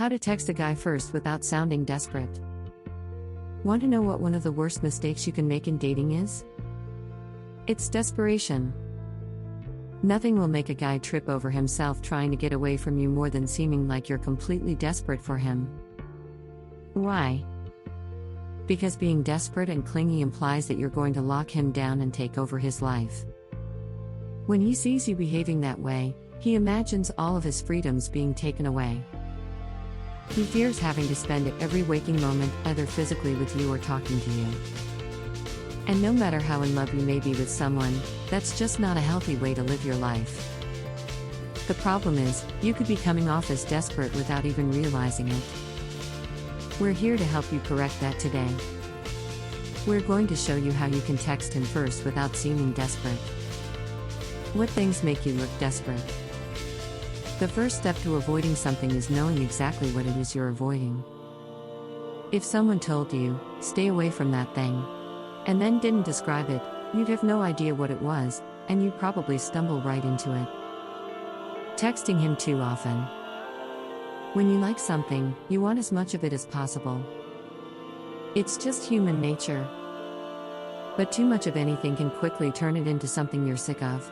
How to text a guy first without sounding desperate. Want to know what one of the worst mistakes you can make in dating is? It's desperation. Nothing will make a guy trip over himself trying to get away from you more than seeming like you're completely desperate for him. Why? Because being desperate and clingy implies that you're going to lock him down and take over his life. When he sees you behaving that way, he imagines all of his freedoms being taken away. He fears having to spend every waking moment either physically with you or talking to you. And no matter how in love you may be with someone, that's just not a healthy way to live your life. The problem is, you could be coming off as desperate without even realizing it. We're here to help you correct that today. We're going to show you how you can text him first without seeming desperate. What things make you look desperate? The first step to avoiding something is knowing exactly what it is you're avoiding. If someone told you, stay away from that thing, and then didn't describe it, you'd have no idea what it was, and you'd probably stumble right into it. Texting him too often. When you like something, you want as much of it as possible. It's just human nature. But too much of anything can quickly turn it into something you're sick of.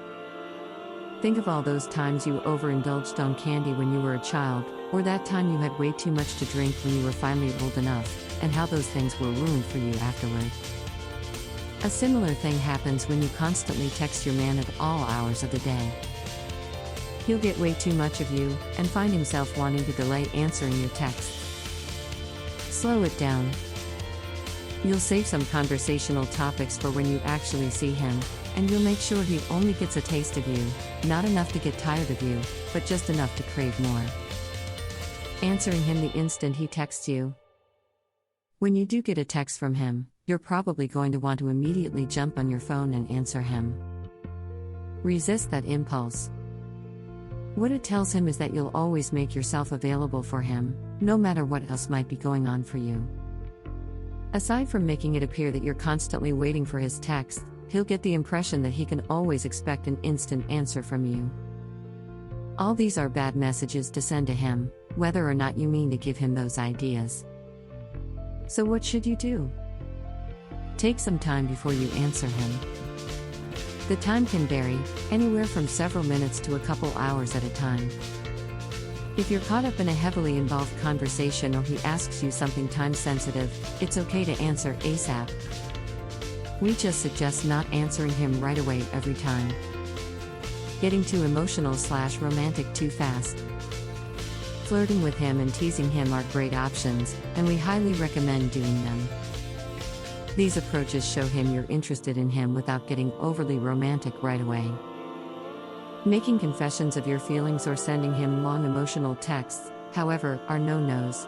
Think of all those times you overindulged on candy when you were a child, or that time you had way too much to drink when you were finally old enough, and how those things were ruined for you afterward. A similar thing happens when you constantly text your man at all hours of the day. He'll get way too much of you, and find himself wanting to delay answering your text. Slow it down. You'll save some conversational topics for when you actually see him, and you'll make sure he only gets a taste of you, not enough to get tired of you, but just enough to crave more. Answering him the instant he texts you. When you do get a text from him, you're probably going to want to immediately jump on your phone and answer him. Resist that impulse. What it tells him is that you'll always make yourself available for him, no matter what else might be going on for you. Aside from making it appear that you're constantly waiting for his text, he'll get the impression that he can always expect an instant answer from you. All these are bad messages to send to him, whether or not you mean to give him those ideas. So what should you do? Take some time before you answer him. The time can vary, anywhere from several minutes to a couple hours at a time. If you're caught up in a heavily involved conversation or he asks you something time-sensitive, it's okay to answer ASAP. We just suggest not answering him right away every time. Getting too emotional/romantic too fast. Flirting with him and teasing him are great options, and we highly recommend doing them. These approaches show him you're interested in him without getting overly romantic right away. Making confessions of your feelings or sending him long emotional texts, however, are no-nos.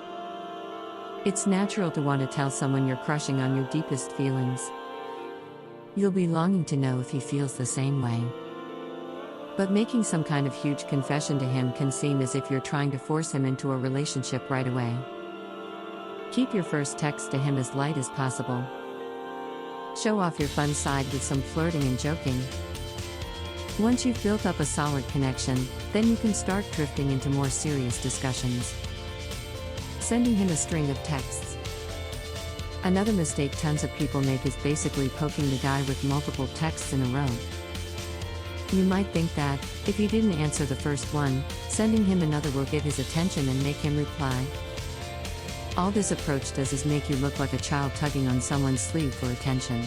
It's natural to want to tell someone you're crushing on your deepest feelings. You'll be longing to know if he feels the same way. But making some kind of huge confession to him can seem as if you're trying to force him into a relationship right away. Keep your first text to him as light as possible. Show off your fun side with some flirting and joking. Once you've built up a solid connection, then you can start drifting into more serious discussions. Sending him a string of texts. Another mistake tons of people make is basically poking the guy with multiple texts in a row. You might think that, if he didn't answer the first one, sending him another will get his attention and make him reply. All this approach does is make you look like a child tugging on someone's sleeve for attention.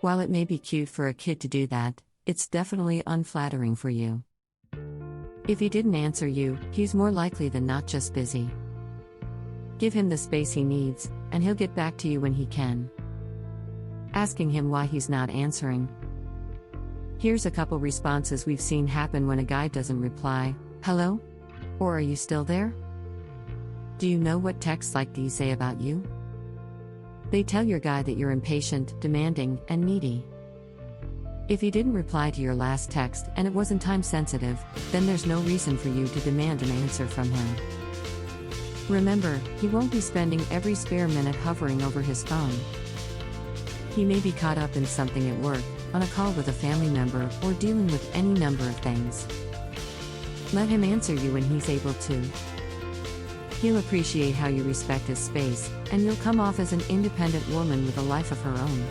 While it may be cute for a kid to do that, it's definitely unflattering for you. If he didn't answer you, he's more likely than not just busy. Give him the space he needs, and he'll get back to you when he can. Asking him why he's not answering. Here's a couple responses we've seen happen when a guy doesn't reply. Hello? Or are you still there? Do you know what texts like these say about you? They tell your guy that you're impatient, demanding, and needy. If he didn't reply to your last text and it wasn't time sensitive, then there's no reason for you to demand an answer from him. Remember, he won't be spending every spare minute hovering over his phone. He may be caught up in something at work, on a call with a family member, or dealing with any number of things. Let him answer you when he's able to. He'll appreciate how you respect his space, and you'll come off as an independent woman with a life of her own.